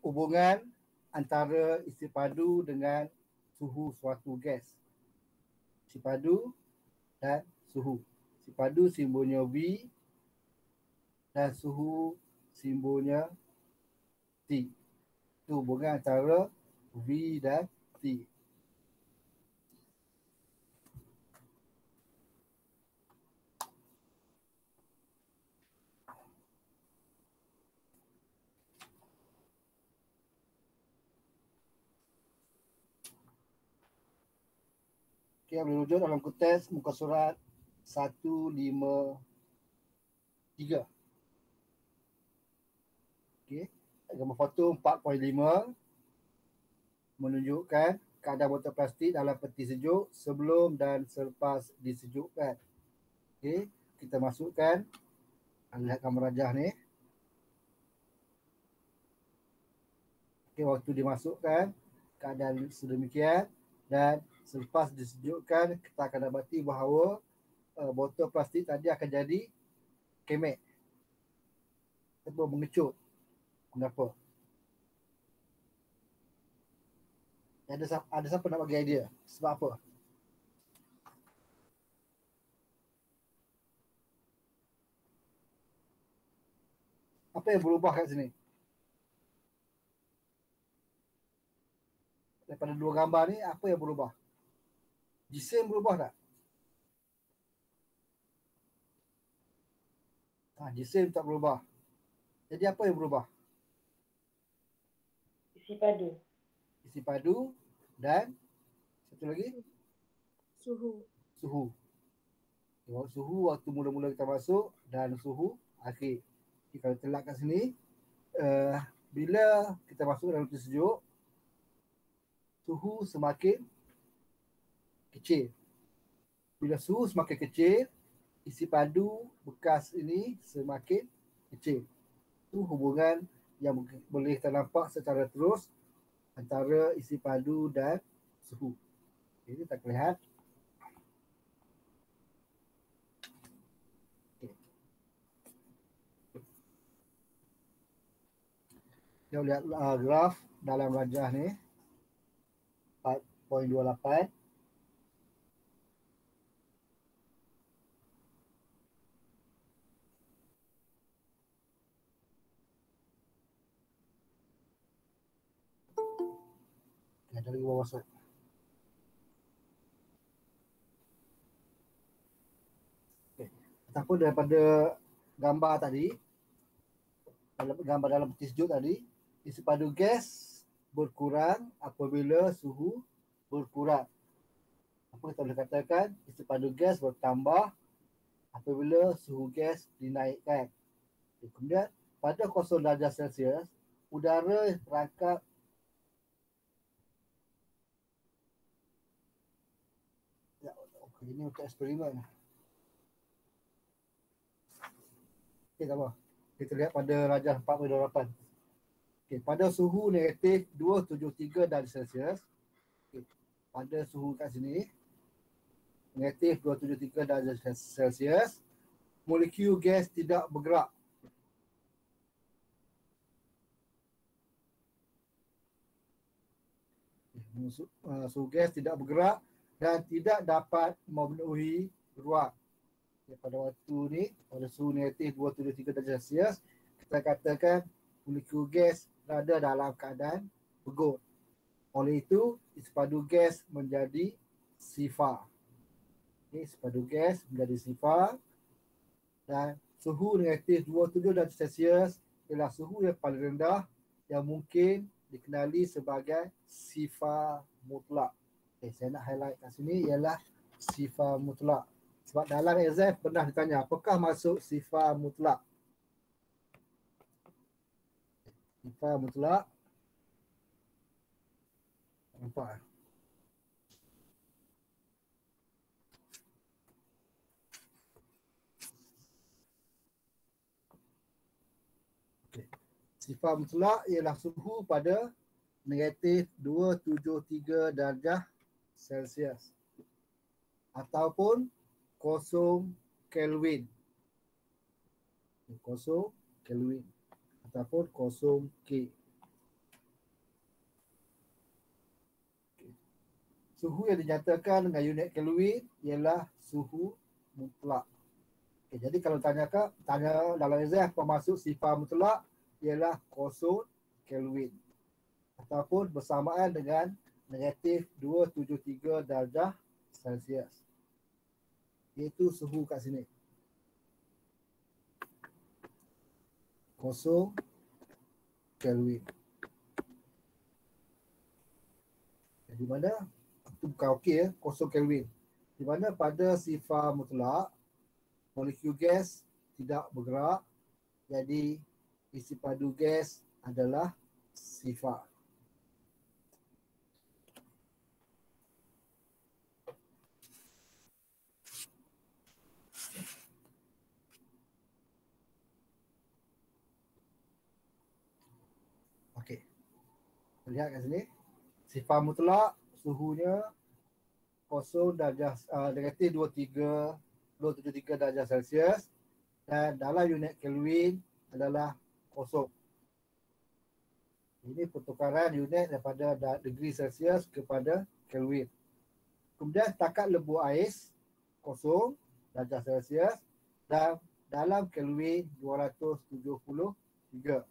hubungan antara isi padu dengan suhu suatu gas. Isi padu dan suhu. Isi padu simbolnya V dan suhu simbolnya T. Itu hubungan antara V dan T. Okey, boleh rujuk dalam kuteks muka surat 153. Okey, gambar foto 4.5 menunjukkan keadaan botol plastik dalam peti sejuk sebelum dan selepas disejukkan. Okey, kita masukkan, lihat gambar rajah ni. Okey, waktu dimasukkan keadaan sedemikian dan selepas disejukkan, kita akan dapati bahawa botol plastik tadi akan jadi kemek atau mengecut. Kenapa? Ada siapa nak bagi idea? Sebab apa? Apa yang berubah kat sini? Daripada dua gambar ni, apa yang berubah? Jisim berubah tak? Jisim tak berubah. Jadi apa yang berubah? Isi padu. Isi padu dan satu lagi? Suhu. Suhu. Suhu waktu mula-mula kita masuk dan suhu akhir. Jadi kalau telak kat sini, bila kita masuk dalam peti sejuk, suhu semakin kecil. Bila suhu semakin kecil, isi padu bekas ini semakin kecil. Itu hubungan yang boleh kita nampak secara terus antara isi padu dan suhu. Ini tak lihat. Okay. Kita lihat graf dalam rajah ni 4.28. Ada lagi bawah masuk. Okay. Ataupun daripada gambar tadi, gambar dalam peti sejuk tadi, isi padu gas berkurang apabila suhu berkurang. Apa kita boleh katakan? Isi padu gas bertambah apabila suhu gas dinaikkan. Okay. Kemudian pada 0 darjah Celsius, udara perangkap ini untuk eksperimen. Okey, tak apa. Kita lihat pada rajah 4.28. Okey, pada suhu negatif 273 darjah Celsius. Okey, pada suhu kat sini negatif 273 darjah Celsius, molekul gas tidak bergerak. Suhu gas tidak bergerak dan tidak dapat memenuhi ruang. Pada waktu ni, pada suhu negatif 273 darjah Celsius, kita katakan molekul gas berada dalam keadaan bergot. Oleh itu, isi padu gas menjadi sifar. Isi padu gas menjadi sifar dan suhu negatif 27 darjah Celsius ialah suhu yang paling rendah yang mungkin dikenali sebagai sifar mutlak. Saya nak highlight kat sini ialah sifar mutlak. Sebab dalam exam pernah ditanya, apakah maksud sifar mutlak? Sifar mutlak. Nampak? Okay. Sifar mutlak ialah suhu pada negatif 273 darjah Celsius ataupun 0 Kelvin. 0 Kelvin ataupun 0 K. suhu yang dinyatakan dengan unit Kelvin ialah suhu mutlak. Okay, jadi kalau tanya dalam exam apa maksud sifar mutlak ialah 0 Kelvin ataupun bersamaan dengan negatif 273 darjah Celsius. Iaitu suhu kat sini. 0 Kelvin. Di mana itu bukan okey ya, 0 Kelvin. Di mana pada sifar mutlak molekul gas tidak bergerak, jadi isi padu gas adalah sifar. Okey. Lihat kat sini. Sifar mutlak suhunya 0 darjah negatif 273 darjah Celsius dan dalam unit Kelvin adalah 0. Ini pertukaran unit daripada degree Celsius kepada Kelvin. Kemudian takat lebu ais 0 darjah Celsius dan dalam Kelvin 273.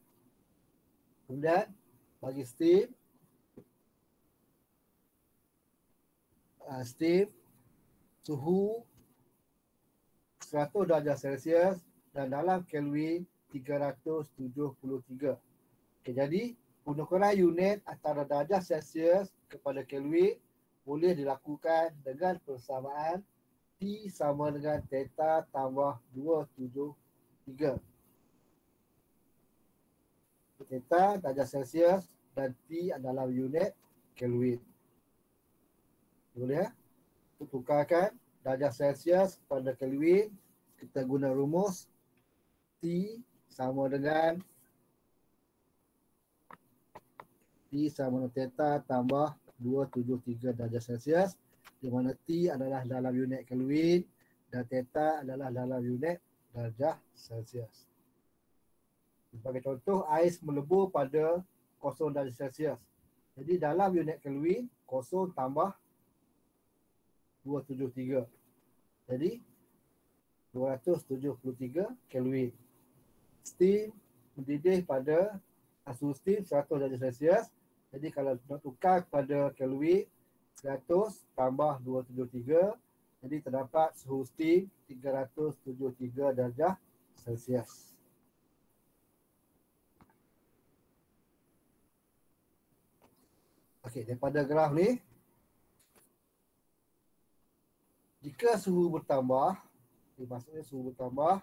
Kemudian bagi steam suhu 100 darjah Celsius dan dalam Kelvin 373. Okay, jadi penukaran unit antara darjah Celsius kepada Kelvin boleh dilakukan dengan persamaan T sama dengan theta tambah 273. Theta darjah Celsius dan T adalah unit Kelvin. Boleh ya? Tukarkan darjah Celsius pada Kelvin, kita guna rumus T sama dengan theta tambah 273 darjah Celsius, di mana T adalah dalam unit Kelvin dan theta adalah dalam unit darjah Celsius. Sebagai contoh, ais melebur pada 0 darjah Celsius. Jadi dalam unit Kelvin 0 tambah 273. Jadi 273 Kelvin. Steam mendidih pada suhu steam 100 darjah Celsius. Jadi kalau nak tukar kepada Kelvin 100 tambah 273, jadi terdapat suhu steam 373 darjah Celsius. Okey, daripada graf ni, jika suhu bertambah, maksudnya suhu bertambah,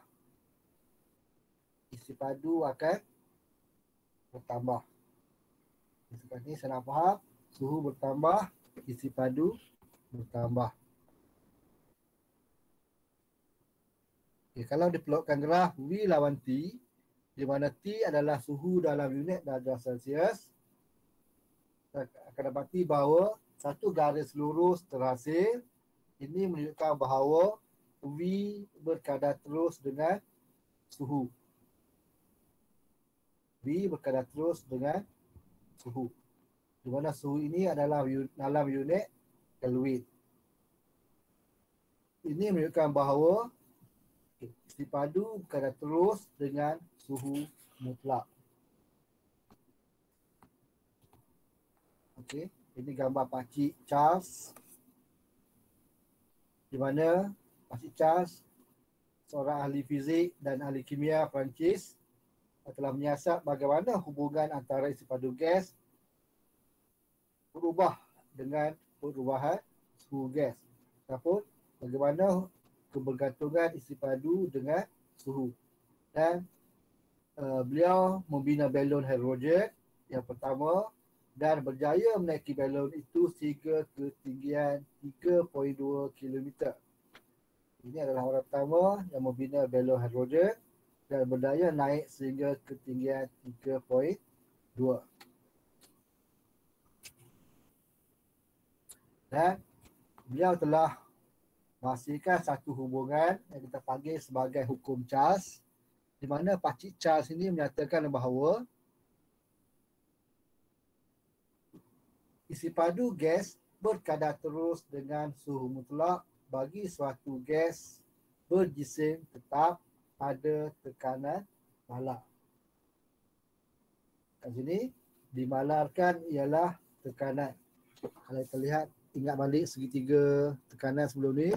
isi padu akan bertambah. Sekarang ni saya nak faham, suhu bertambah, isi padu bertambah. Okay, kalau diplotkan graf V lawan T, di mana T adalah suhu dalam unit darjah Celsius, kita akan dapati bahawa satu garis lurus terhasil. Ini menunjukkan bahawa V berkadar terus dengan suhu. V berkadar terus dengan suhu. Di mana suhu ini adalah dalam unit Kelvin. Ini menunjukkan bahawa isi padu berkadar terus dengan suhu mutlak. Okey, ini gambar Pakcik Charles, di mana Pakcik Charles, seorang ahli fizik dan ahli kimia Perancis, telah menyiasat bagaimana hubungan antara isi padu gas berubah dengan perubahan suhu gas, ataupun bagaimana kebergantungan isi padu dengan suhu. Dan beliau membina balon hidrogen yang pertama dan berjaya menaiki balon itu sehingga ketinggian 3.2 km. Ini adalah orang pertama yang membina balon hidrogen dan berdaya naik sehingga ketinggian 3.2. Dan beliau telah menghasilkan satu hubungan yang kita panggil sebagai hukum Charles, di mana Pakcik Charles ini menyatakan bahawa isi padu gas berkadar terus dengan suhu mutlak bagi suatu gas berjisim tetap pada tekanan malar. Kat sini dimalarkan ialah tekanan. Kalau kita lihat, ingat balik segitiga tekanan sebelum ni.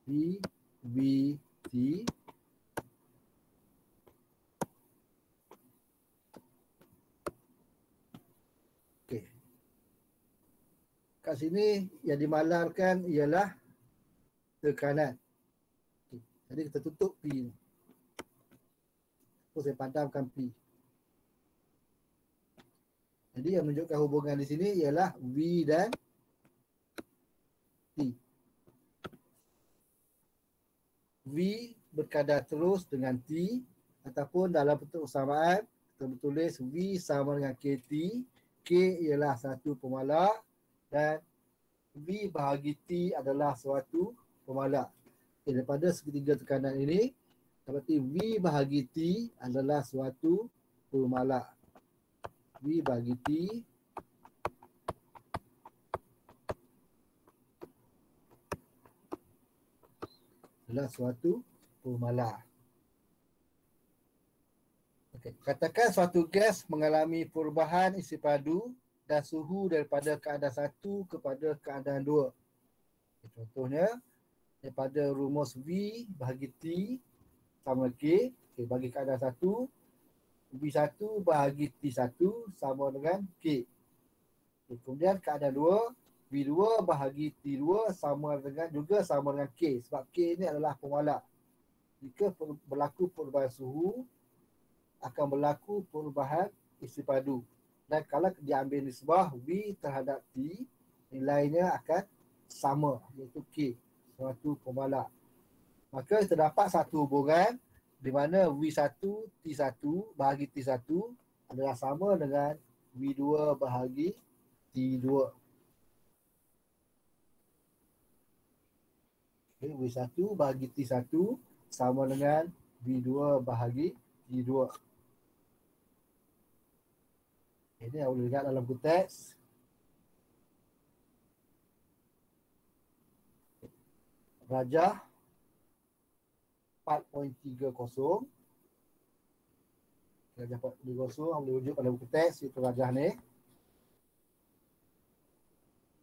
V, V, T. Okey. Kat sini yang dimalarkan ialah tekanan. Okay. Jadi kita tutup P ni. Terus saya padamkan P. Jadi yang menunjukkan hubungan di sini ialah V dan T. V berkadar terus dengan T ataupun dalam bentuk persamaan kita bertulis V sama dengan KT. K ialah satu pemalar dan V bahagi T adalah suatu pemalar. Okay, daripada segitiga tekanan ini, berarti V bahagi T adalah suatu pemalar. V bahagi T adalah suatu pemalar. Okay. Katakan suatu gas mengalami perubahan isi padu dan suhu daripada keadaan 1 kepada keadaan 2. Okay, contohnya, daripada rumus V bahagi T sama K, okay, bagi keadaan 1, V1 bahagi T1 sama dengan K. Okay, kemudian keadaan 2, V2 bahagi T2 sama dengan K, sebab K ini adalah pemalar. Jika berlaku perubahan suhu, akan berlaku perubahan isi padu. Dan kalau diambil nisbah V terhadap T, nilainya akan sama, iaitu K, suatu pemalar. Maka terdapat satu hubungan di mana V1 T1 bahagi T1 adalah sama dengan V2 bahagi T2. Okay, V1 bahagi T1 sama dengan V2 bahagi T2. Ini yang boleh lihat dalam buku teks. Rajah 4.30. Rajah 4.30 boleh rujuk pada buku teks, itu rajah ni.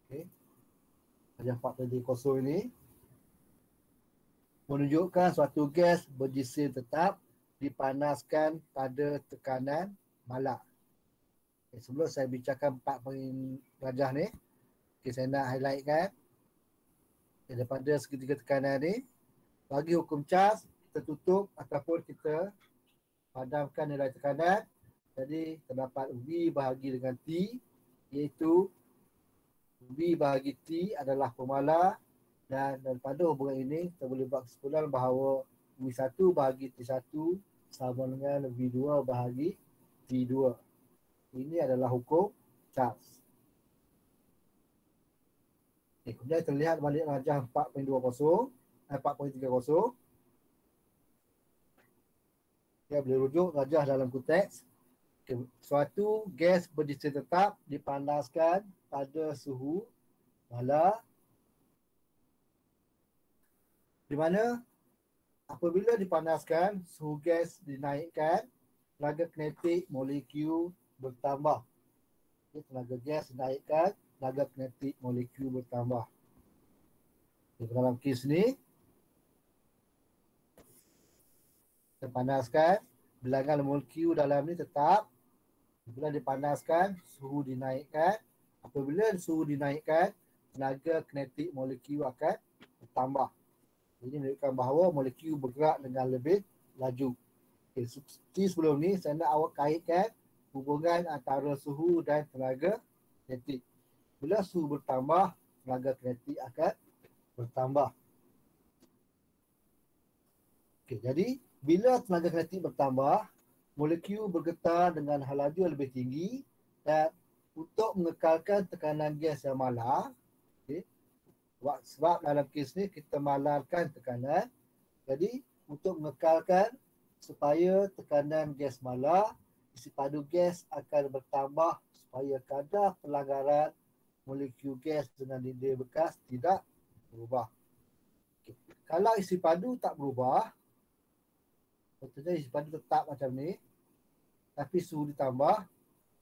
Okay. Rajah 4.30 ini menunjukkan suatu gas berjisim tetap dipanaskan pada tekanan malar. Okay, sebelum saya bincangkan 4 poin rajah ni, okay, saya nak highlightkan daripada segitiga tekanan ni, bagi hukum Charles, kita tutup ataupun kita padamkan nilai tekanan. Jadi terdapat V bahagi dengan T, iaitu V bahagi T adalah pemalar, dan daripada hubungan ini kita boleh buat kesimpulan bahawa V1 bahagi T1 sama dengan V2 bahagi T2. Ini adalah hukum Charles. Okay, kemudian kita lihat balik rajah 4.30. Ya, boleh rujuk rajah dalam konteks. Okay, suatu gas berjisim tetap dipanaskan pada suhu malar, di mana apabila dipanaskan, suhu gas dinaikkan, tenaga kinetik molekul bertambah. Okay, tenaga gas dinaikkan, tenaga kinetik molekul bertambah. Okay, dalam kes ni, kita panaskan, bilangan molekul dalam ni tetap. Bila dipanaskan, suhu dinaikkan. Apabila suhu dinaikkan, tenaga kinetik molekul akan bertambah. Ini menunjukkan bahawa molekul bergerak dengan lebih laju. Okay, seperti sebelum ni, saya nak awak kaitkan hubungan antara suhu dan tenaga kinetik. Bila suhu bertambah, tenaga kinetik akan bertambah. Okay, jadi bila tenaga kinetik bertambah, molekul bergetar dengan laju yang lebih tinggi, dan untuk mengekalkan tekanan gas yang malar, okay, sebab dalam kes ni kita malarkan tekanan, jadi untuk mengekalkan supaya tekanan gas malar, isi padu gas akan bertambah supaya kadar pelanggaran molekul gas dengan dinding bekas tidak berubah. Okay. Kalau isi padu tak berubah, contohnya isi padu tetap macam ni, tapi suhu ditambah,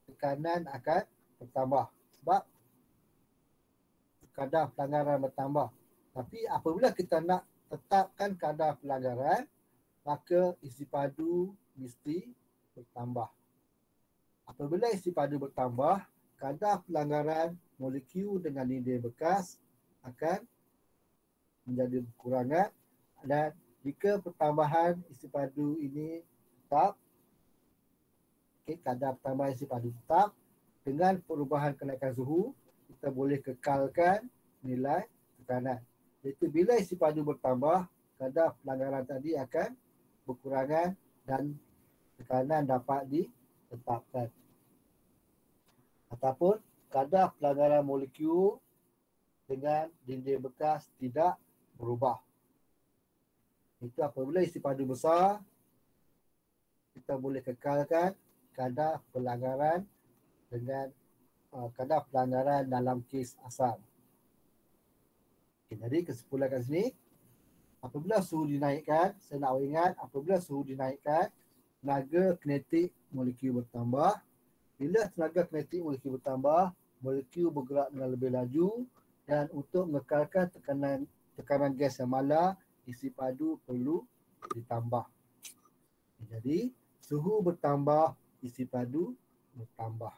tekanan akan bertambah sebab kadar pelanggaran bertambah. Tapi apabila kita nak tetapkan kadar pelanggaran, maka isi padu mesti bertambah. Apabila isi padu bertambah, kadar pelanggaran molekul dengan dinding bekas akan menjadi berkurangan, dan jika pertambahan isi padu ini tetap, kadar pertambahan isi padu tetap, dengan perubahan kenaikan suhu, kita boleh kekalkan nilai tekanan. Iaitu bila isi padu bertambah, kadar pelanggaran tadi akan berkurangan dan tekanan dapat ditetapkan. Ataupun kadar pelanggaran molekul dengan dinding bekas tidak berubah. Itu apabila isi padu besar, kita boleh kekalkan kadar pelanggaran dengan kadar pelanggaran dalam kes asal. Okay, jadi kesimpulan kat sini, apabila suhu dinaikkan, saya nak ingat, apabila suhu dinaikkan, tenaga kinetik molekul bertambah. Bila tenaga kinetik molekul bertambah, molekul bergerak dengan lebih laju, dan untuk mengekalkan tekanan gas yang malar, isi padu perlu ditambah. Jadi, suhu bertambah, isi padu bertambah.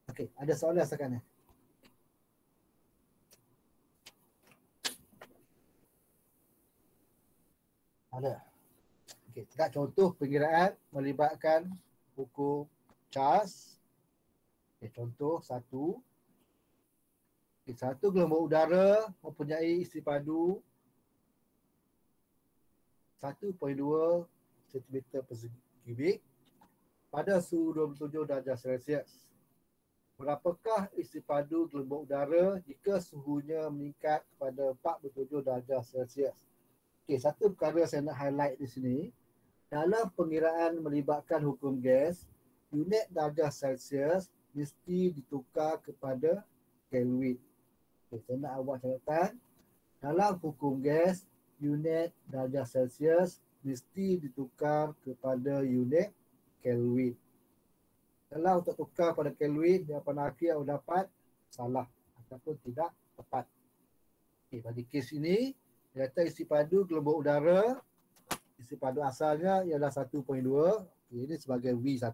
Okey, ada soalan sekarang ni? Ada. Okey, kita contoh pengiraan melibatkan hukum Charles. Okay, contoh satu. Okay, satu gelombang udara mempunyai isi padu 1.2 cm per kubik pada suhu 27 darjah Celsius. Berapakah isi padu gelombang udara jika suhunya meningkat kepada 47 darjah Celsius? Okey, satu perkara saya nak highlight di sini. Dalam pengiraan melibatkan hukum gas, unit darjah Celsius mesti ditukar kepada Kelvin. Okay, saya nak buat catatan. Dalam hukum gas, unit darjah Celsius mesti ditukar kepada unit Kelvin. Kalau untuk tukar pada Kelvin, jawapan akhir yang dapat salah ataupun tidak tepat. Okay, bagi kes ini, dia kata isi padu gelombang udara, isi padu asalnya ialah 1.2. Okay, ini sebagai V1.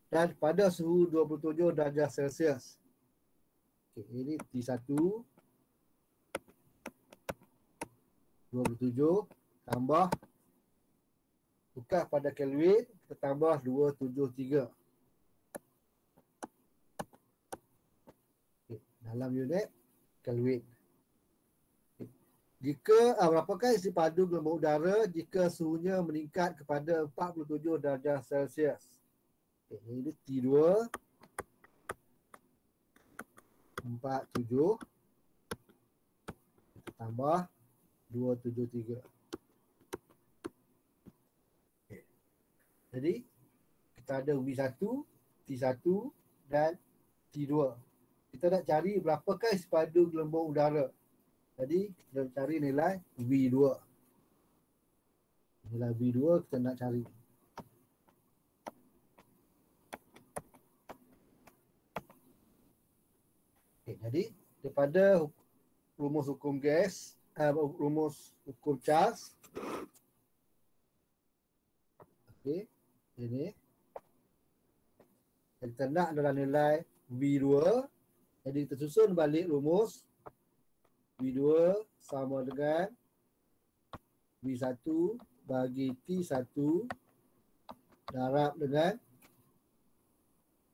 Dan pada suhu 27 darjah Celsius. Okay, ini T1. 27 tambah, tukar pada Kelvin, kita tambah 273. Okay, dalam unit Kelvin. Okay. Jika berapakah isi padu gelombang udara jika suhunya meningkat kepada 47 darjah Celsius? Okay, ini T2 47, kita tambah 273. Okay. Jadi kita ada V1, T1 dan T2. Kita nak cari berapakah isi padu gelombang udara. Jadi kita nak cari nilai V2. Nilai V2 kita nak cari. Okay, jadi daripada rumus hukum gas, rumus hukum Charles. Okey, ini yang kita nak adalah nilai V2. Jadi kita susun balik rumus. V2 sama dengan V1 bagi T1 darab dengan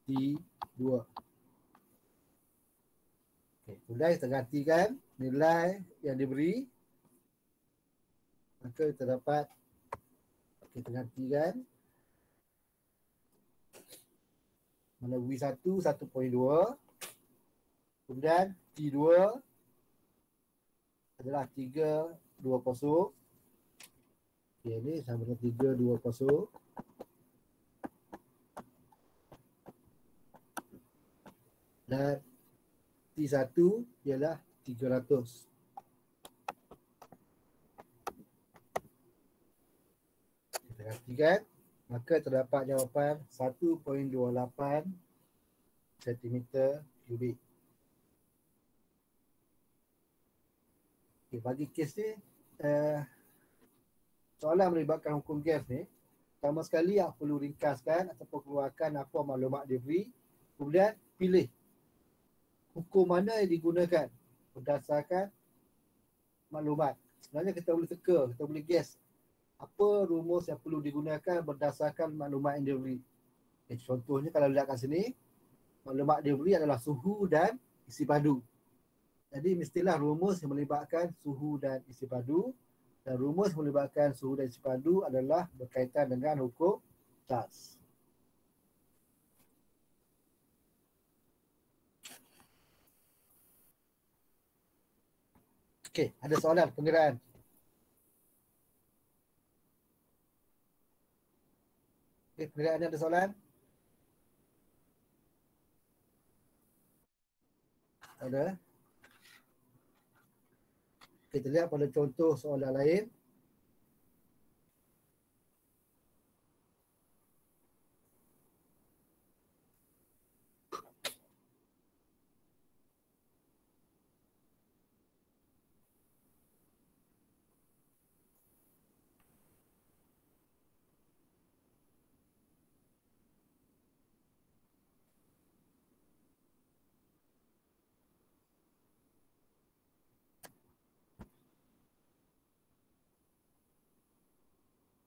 T2. Okay, kemudian kita gantikan nilai yang diberi. Maka kita dapat, kita gantikan mana V1 1.2, kemudian T2 adalah 320 Okay, ni sama dengan 320. Dan T1 ialah 300. Kita katikan, maka terdapat jawapan 1.28 cm kubik. Okay, bagi kes ni, soalan melibatkan hukum gas ni, pertama sekali yang perlu ringkaskan ataupun keluarkan apa maklumat diberi, kemudian pilih hukum mana yang digunakan berdasarkan maklumat. Sebenarnya kita boleh teka, kita boleh guess apa rumus yang perlu digunakan berdasarkan maklumat yang diberi. Okay, contohnya kalau lihat kat sini, maklumat diberi adalah suhu dan isi padu. Jadi mestilah rumus yang melibatkan suhu dan isi padu, dan rumus yang melibatkan suhu dan isi padu adalah berkaitan dengan hukum Charles. Okey, ada soalan pengiraan? Okey, pengiraan ni ada soalan? Ada? Kita lihat pada contoh soalan lain.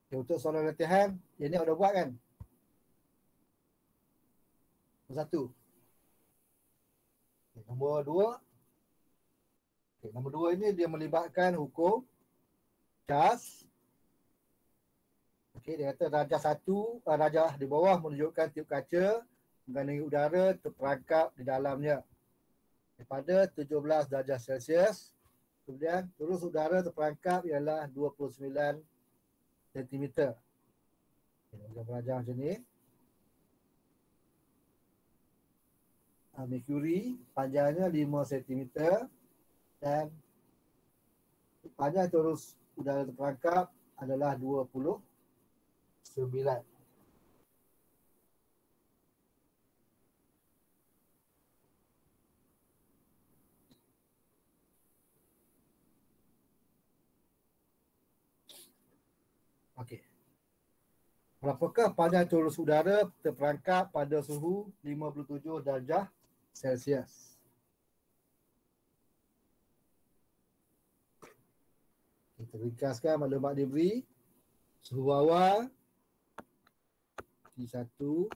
Okay, untuk soalan latihan, yang ni awak dah buat kan? Nombor 1. Okay, nombor 2. Okay, nombor 2 ini dia melibatkan hukum Charles. Okey, dia kata darjah 1, darjah di bawah menunjukkan tiup kaca mengenai udara terperangkap di dalamnya daripada 17 darjah Celsius. Kemudian terus udara terperangkap ialah 29 cm. Kita belajar macam ni. Merkuri panjangnya 5 cm dan panjang terus udara terperangkap adalah 29. Okey. Berapakah panjang terus udara terperangkap pada suhu 57 darjah Celsius? Kita ringkaskan maklumat diberi. Suhu awal T1 17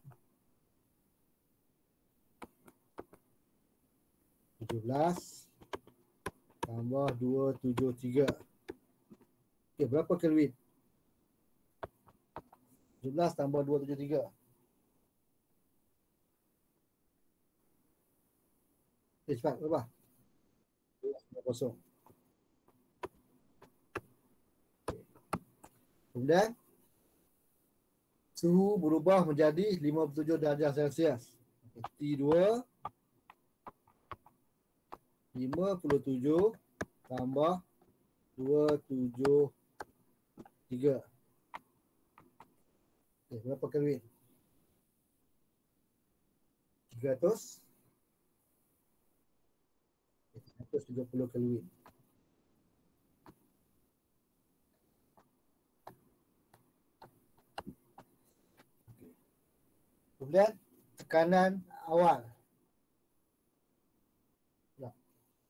tambah 273. Okey, berapa Kelvin? 17 tambah 273. Okey, cepat berapa? 290. Kemudian suhu berubah menjadi 57 darjah Celsius. T2 57 tambah 273. Okay, berapa Kelvin? 300. 130 Kelvin. Kemudian tekanan awal. Ya.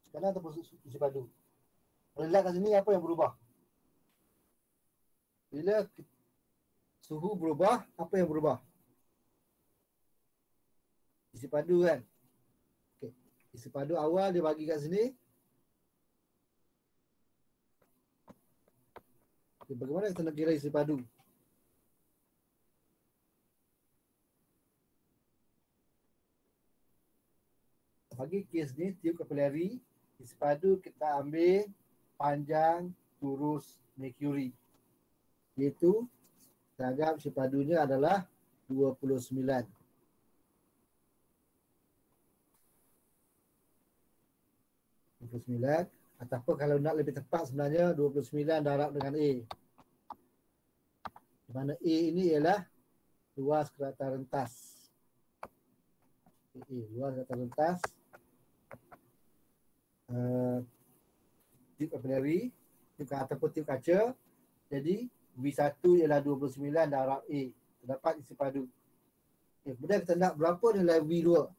Tekanan ataupun isi padu. Kalau lihat kat sini apa yang berubah? Bila suhu berubah, apa yang berubah? Isi padu kan? Okay. Isi padu awal dia bagi kat sini. Okay, bagaimana kita nak kira isi padu? Bagi kes ni, tiup kapilari, isi padu kita ambil panjang turus merkuri. Iaitu kita anggap isi padunya adalah 29. Ataupun kalau nak lebih tepat sebenarnya 29 darab dengan A. Di mana A ini ialah luas kerata rentas. Luas kerata rentas tip kapilari ataupun tip kaca. Jadi V1 ialah 29 darab A. Terdapat isi padu. Kemudian kita nak berapa nilai V2?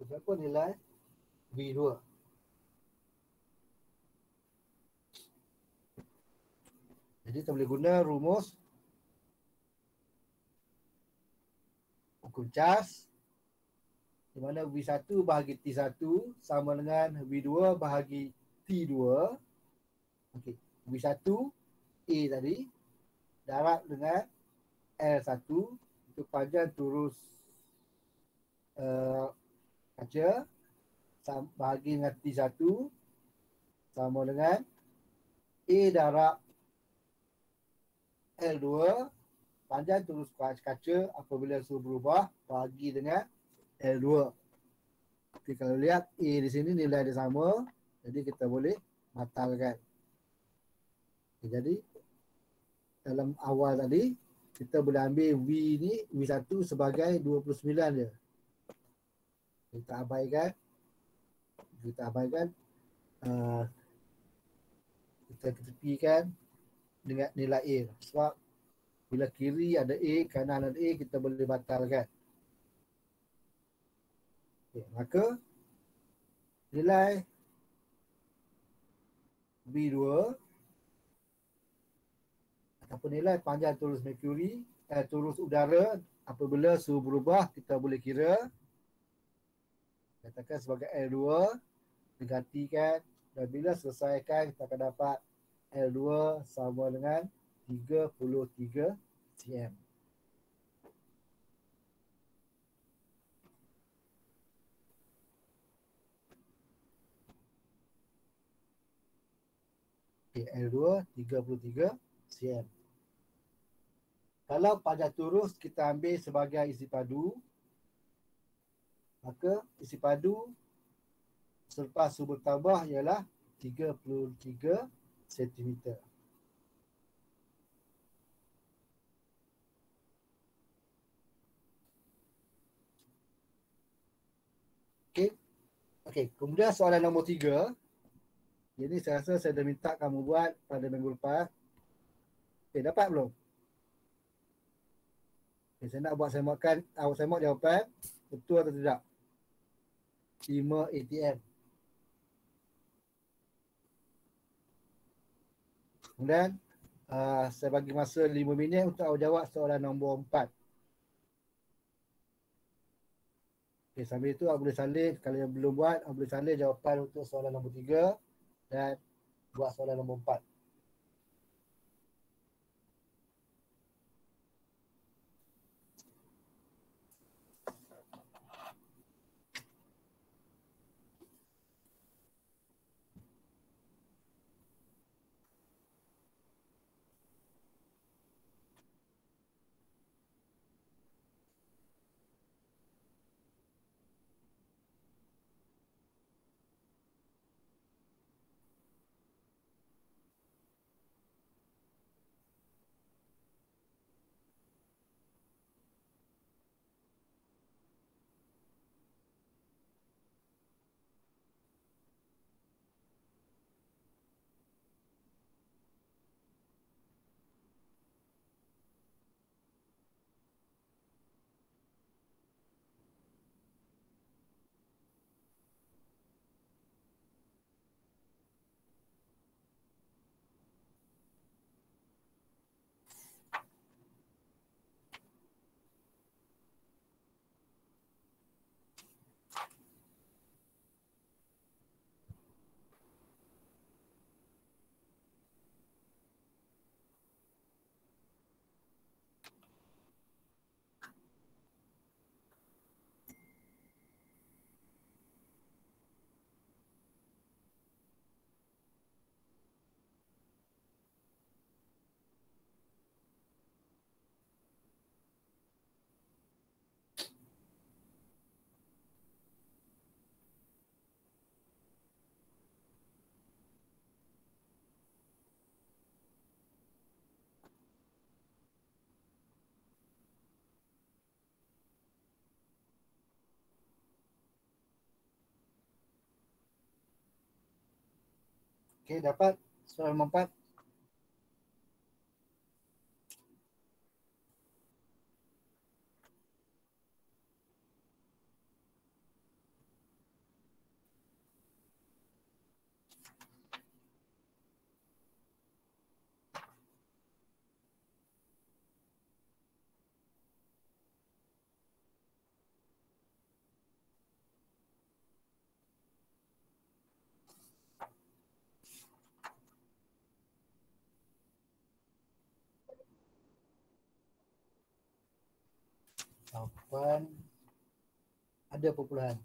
Berapa nilai V2? Jadi kita boleh guna rumus ukur cas, di mana V1 bahagi T1 sama dengan V2 bahagi T2. Okey, V1 A tadi darab dengan L1 itu panjang turus kaca bahagi dengan T1 sama dengan A darab L2 panjang turus kaca apabila suhu berubah bahagi dengan L2. Okay, kalau lihat A di sini nilai dia sama, jadi kita boleh batalkan. Okay, jadi dalam awal tadi kita boleh ambil V ni V1 sebagai 29 je. Kita abaikan kita ketepikan dengan nilai A. Sebab bila kiri ada A, kanan ada A, kita boleh batalkan. Okay, maka nilai V2 ataupun nilai panjang turus merkuri, turus udara apabila suhu berubah, kita boleh kira. Katakan sebagai L2, digantikan dan bila selesaikan kita akan dapat L2 sama dengan 33 cm. Okay, L2 33 cm. Kalau panjang turus kita ambil sebagai isi padu, maka isi padu selepas suhu bertambah ialah 33 cm. Okey. Okey, kemudian soalan nombor 3. Ini saya rasa saya dah minta kamu buat pada minggu lepas. Okey, dapat belum? Okay, saya nak buat semak jawapan betul atau tidak. 5 ATM. Kemudian saya bagi masa 5 minit untuk awak jawab soalan nombor 4. Okay, sambil itu awak boleh salin. Kalau yang belum buat, awak boleh salin jawapan untuk soalan nombor 3 dan buat soalan nombor 4. Okey, dapat soalan nombor 4. Jawapan ada perpuluhan.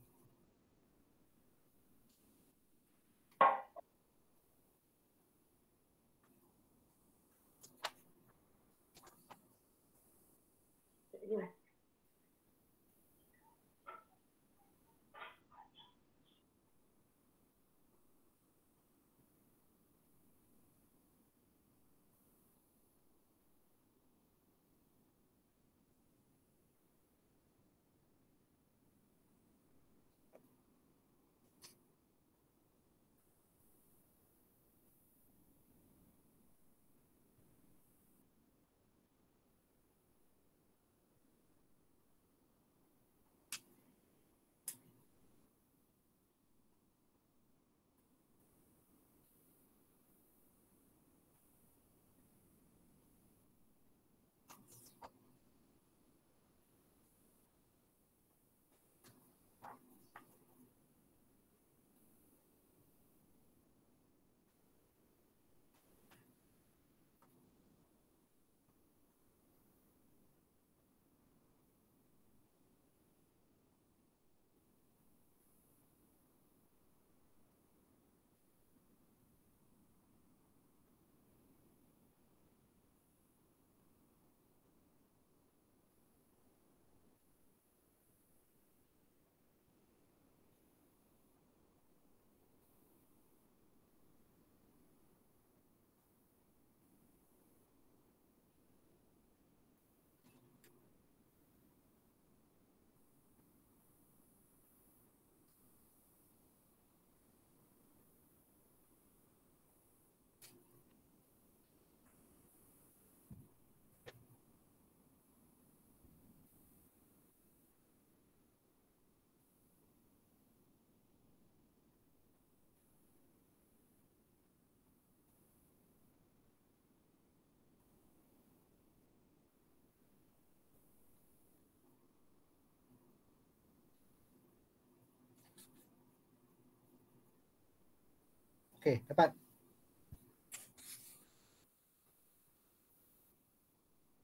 Okey, dapat.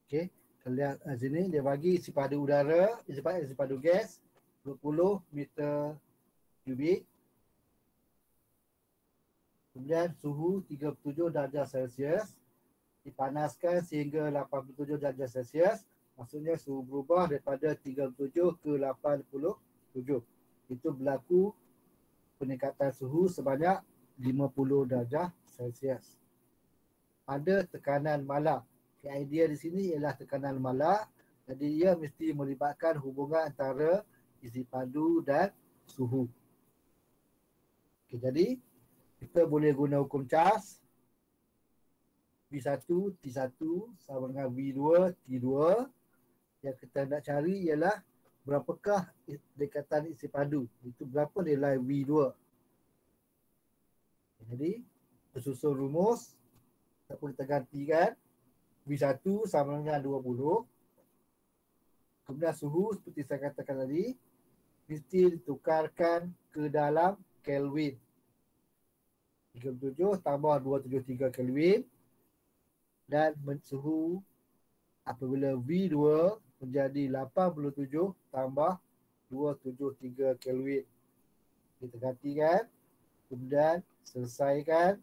Okey, kita lihat sini dia bagi isi padu udara, isi padu gas 20 meter kubik. Kemudian suhu 37 darjah Celsius, dipanaskan sehingga 87 darjah Celsius. Maksudnya suhu berubah daripada 37 ke 87. Itu berlaku peningkatan suhu sebanyak 50 darjah Celsius. Ada tekanan malak. Idea di sini ialah tekanan malak. Jadi ia mesti melibatkan hubungan antara isi padu dan suhu. Okay, jadi kita boleh guna hukum Charles. V1 T1 sama dengan V2 T2. Yang kita nak cari ialah berapakah dekatan isi padu. Itu berapa nilai V2. Jadi tersusun rumus. Kita boleh tergantikan. V1 sama dengan 20. Kemudian suhu seperti saya katakan tadi mesti ditukarkan ke dalam Kelvin. 37 tambah 273 Kelvin. Dan suhu apabila V2 menjadi 87 tambah 273 Kelvin. Kita gantikan. Kemudian selesaikan.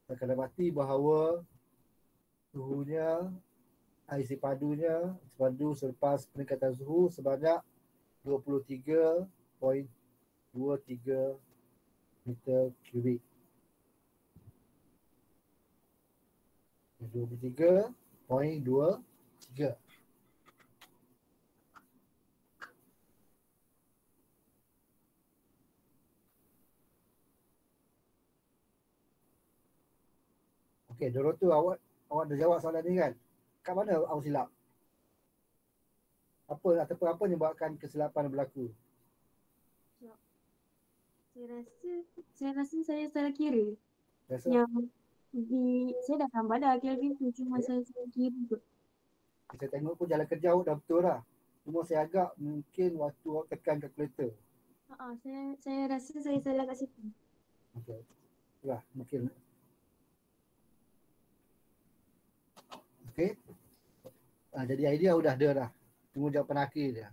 Kita akan dapati bahawa suhunya, isi padu selepas peningkatan suhu sebanyak 23.23 meter kubik. 23.23. Okey, dulu tu awak dah jawab soalan ni kan? Kat mana awak silap? Apa ataupun apa yang menyebabkan kesilapan berlaku? Sekejap. Saya rasa saya salah kira. Rasa Yang saya dah tambah dah Kelvin tu, cuma saya salah kira kot. saya tengok pun jalan kerja awak dah betul lah. Cuma saya agak mungkin waktu awak tekan kalkulator. Saya rasa saya salah kat situ. Okey. Itulah mungkin. Okey. Jadi idea sudah ada dah. Tunggu jawapan akhir dia.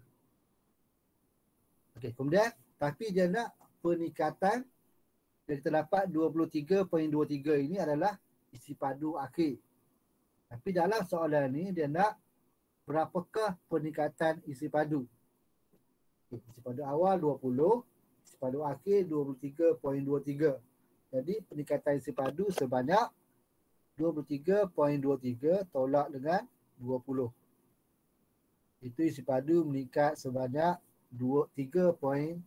Okey, kemudian tapi dia nak peningkatan yang kita dapat 23.23 ini adalah isi padu akhir. Tapi dalam soalan ni dia nak berapakah peningkatan isi padu. Okay, isi padu awal 20, isi padu akhir 23.23. Jadi peningkatan isi padu sebanyak 23.23 tolak dengan 20. Itu isi padu meningkat sebanyak 3.23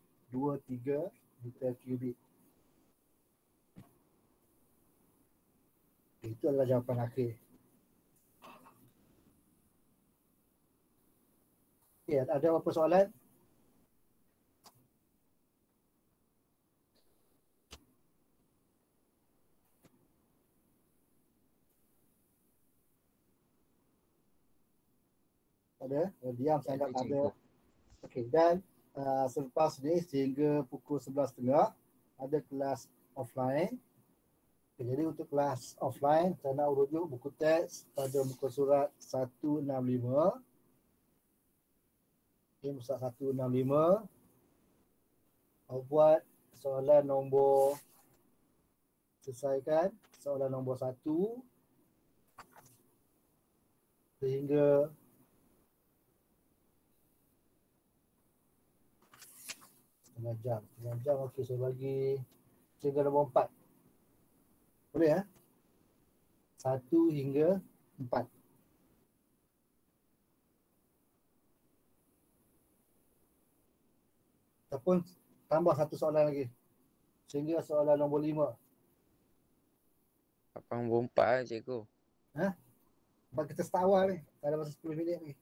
liter kubik. Itu adalah jawapan akhir. Okay, ada apa soalan? Ada? Diam saya anggap ada. Okey, dan selepas ni sehingga pukul 11.30 ada kelas offline. Okay, jadi untuk kelas offline saya nak rujuk buku teks pada muka surat 165. Okay, muka surat 165. Awak buat soalan nombor, selesaikan soalan nombor 1 sehingga setengah jam. Okey, saya bagi sehingga nombor 4. Boleh ya? 1 hingga 4. Ataupun tambah satu soalan lagi. Sehingga soalan nombor 5. Abang bompak cikgu. Sebab kita start awal ni. Ada masa 10 minit ni.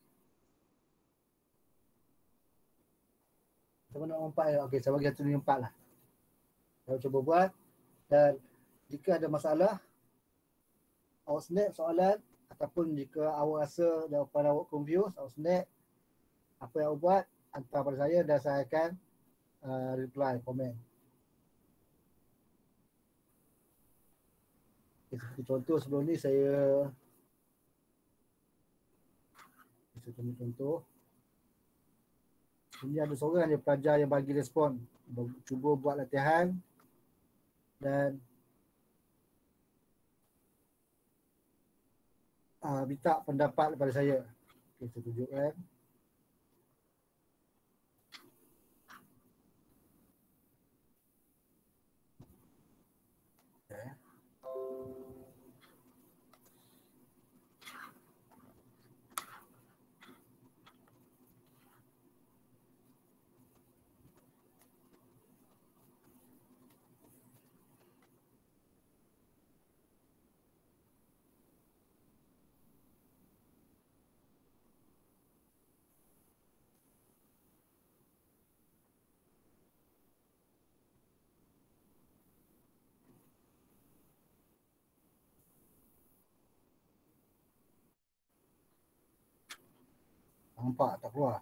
Kita nak 4 ya. Okey, saya bagi satu ni 4 lah. Saya cuba buat. Dan jika ada masalah, awak snap soalan. Ataupun jika awak rasa jawapan awak confused, awak snap apa yang awak buat, hantar pada saya dan saya akan reply, komen. Okay, seperti contoh sebelum ni saya contoh. Ini ada seorang je pelajar yang bagi respon. Cuba buat latihan dan minta pendapat daripada saya. Okay, saya tunjukkan. Okay. Nampak tak keluar?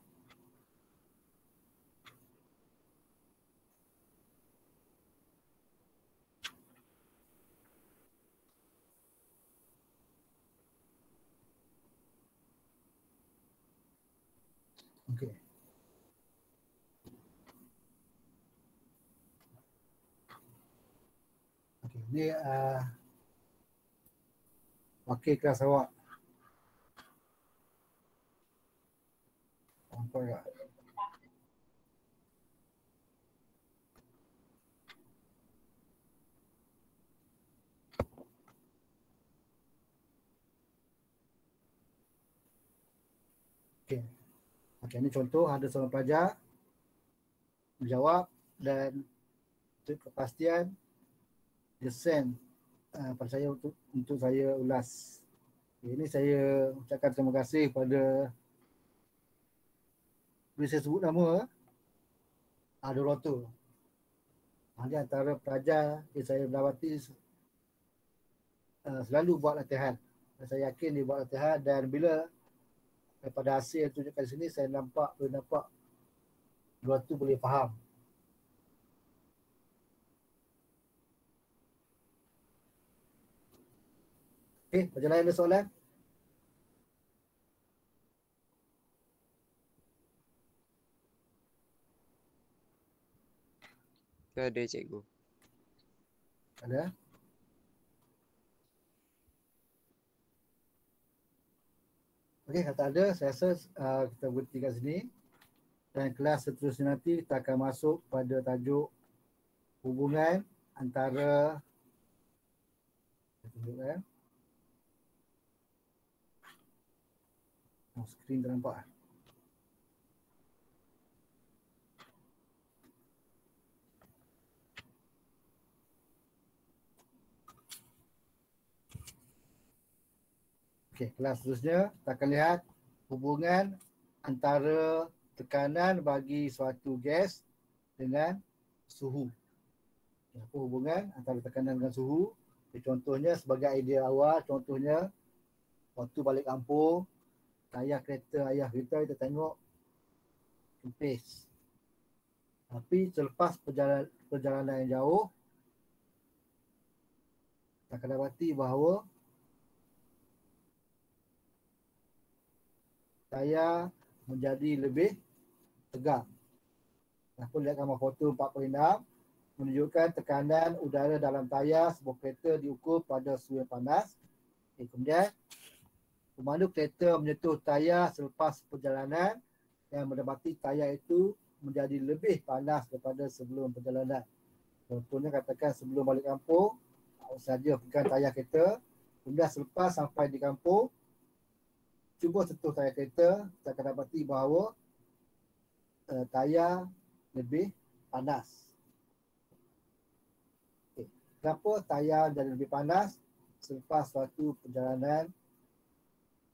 Okey. Okey, ni wakil kelas awak. Nampak tak? Okey. Okey, ni contoh ada seorang pelajar menjawab dan untuk kepastian dia send pada saya untuk saya ulas. Ini saya ucapkan terima kasih kepada, boleh saya sebut nama, Doroto. Dia antara pelajar yang saya dapati selalu buat latihan. Dan saya yakin dia buat latihan, dan bila daripada hasil yang tunjukkan di sini, saya boleh nampak Doroto boleh faham. Okey, macam lain ada soalan? Ada cikgu. Ada? Okey, kata ada, saya rasa kita berhenti kat sini. Dan kelas seterusnya nanti kita akan masuk pada tajuk hubungan antara, saya tunjukkan. Skrin tak nampak. Okey, kelas seterusnya kita akan lihat hubungan antara tekanan bagi suatu gas dengan suhu. Apa hubungan antara tekanan dengan suhu? Contohnya sebagai idea awal, contohnya waktu balik kampung, ayah kita kita tengok kempis. Tapi selepas perjalanan yang jauh, kita akan dapati bahawa tayar menjadi lebih tegang. Aku lihat gambar foto 4.6 menunjukkan tekanan udara dalam tayar sebuah kereta diukur pada suhu yang panas. Kemudian pemandu kereta menyentuh tayar selepas perjalanan yang mendapati tayar itu menjadi lebih panas daripada sebelum perjalanan. Contohnya katakan sebelum balik kampung, saja pegang tayar kereta, kemudian selepas sampai di kampung, cuba sentuh tayar kereta, kita akan dapati bahawa tayar lebih panas. Okay. Kenapa tayar jadi lebih panas selepas suatu perjalanan?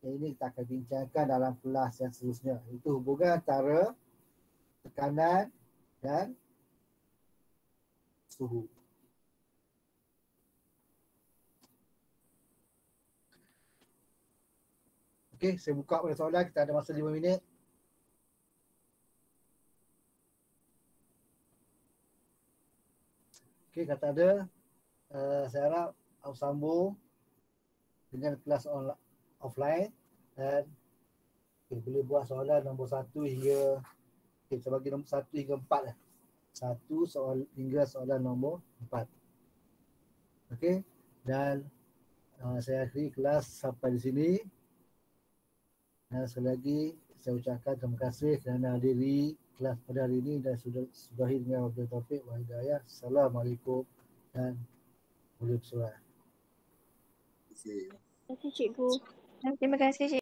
Ini kita akan bincangkan dalam kelas yang seterusnya. Itu hubungan antara tekanan dan suhu. Okey, saya buka pada soalan. Kita ada masa 5 minit. Okey, kata ada. Saya harap awak sambung dengan kelas offline dan boleh buat soalan nombor 1 hingga kita bagi nombor 1 hingga 4 lah. 1 soal hingga soalan nombor 4. Okey, dan saya akhiri kelas sampai di sini. Dan sekali lagi saya ucapkan terima kasih kerana hadiri kelas pada hari ini dan sudahi dengan wabillahi taufiq wa hidayah. Assalamualaikum dan Waalaikumsalam. Terima kasih cikgu. Terima kasih cikgu.